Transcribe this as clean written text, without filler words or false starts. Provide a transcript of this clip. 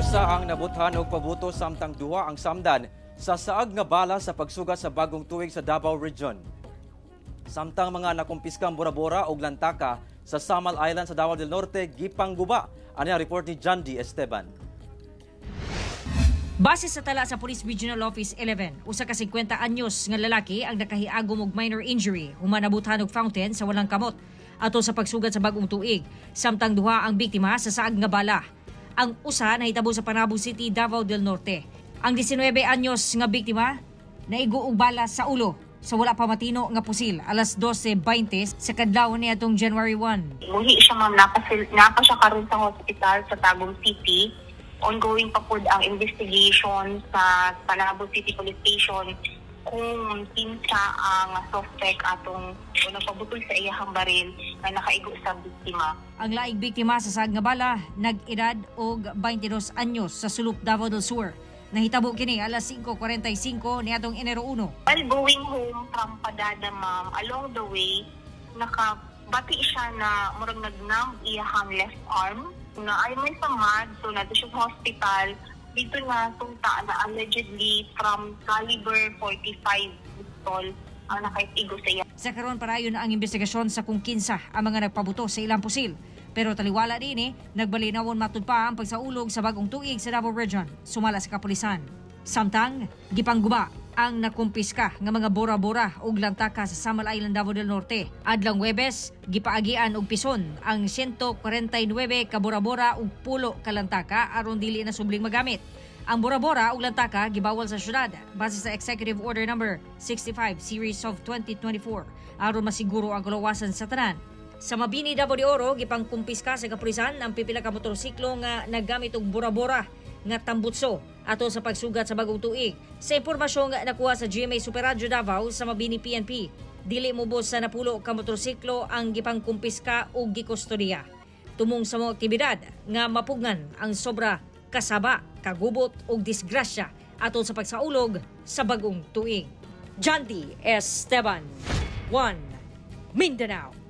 Usa ang nabuthan og pabuto samtang duha ang samdan sa saag nga bala sa pagsugat sa bagong tuig sa Davao Region. Samtang mga nakumpiskang bora-bora og lantaka sa Samal Island sa Davao del Norte gipangguba. Ani ang report ni John D. Esteban. Base sa tala sa Police Regional Office 11, usa ka 50 anyos nga lalaki ang nakahiagom og minor injury human nabuthan og fountain sa walang kamot ato sa pagsugat sa bagong tuig. Samtang duha ang biktima sa saag nga bala. Ang usa nahitabo sa Panabo City, Davao del Norte. Ang 19 anyos nga biktima naigo og bala sa ulo sa wala pa matino nga pusil alas 12:20 sa kadlaw niadtong January 1. Muli siya ma'am, napa siya karon sa hospital sa Tagum City. Ongoing pa po ang investigation sa Panabo City Police Station kung kinsa ang suspect atong nagpabutol sa iyahang baril na nakaigo sa biktima. Ang laing biktima sa saag nga bala nag-edad og 22 anyos sa Sulub, Davao del Sur. Nahitabo kini alas 5:45 niadtong Enero 1. While going home from Padada ma'am, along the way nakabati siya na murag nagnam iyahang left arm na ay may samad, so nato siya sa hospital. Dito na sunta na allegedly from caliber 45 pistol ang nakaigo sa iya. Sa karon parayon ang investigasyon sa kung kinsa ang mga nagpabuto sa ilang pusil. Pero taliwala din nagbalinawon matud pa ang pagsaulog sa bagong tuig sa Davao Region sumala sa kapulisan. Samtang gipangguba ang nakumpiska nga mga bora-bora ug lantaka sa Samal Island, Davao del Norte. Adlang Huwebes, gipaagian og pison ang 149 ka bora-bora ug pulo ka lantaka aron dili na subling magamit. Ang bora-bora ug lantaka gibawal sa syudad base sa Executive Order number 65 Series of 2024 aron masiguro ang kalawasan sa tanan. Sa Mabini, Davao de Oro, gipangkumpiska sa kapulisan ang pipila ka motorsiklo nga naggamit og bora-bora nga tambutso ato sa pagsugat sa bagong tuig. Sa impormasyon nga nakuha sa GMA Super Radio Davao sa Mabini PNP, dili mubos sa napulo ka motorsiklo ang gipangkumpiska ug gikustodiya. Tumong sa mga aktibidad nga mapugnan ang sobra kasaba, kagubot ug disgrasya ato sa pagsaulog sa bagong tuig. John D. Esteban, 1 Mindanao.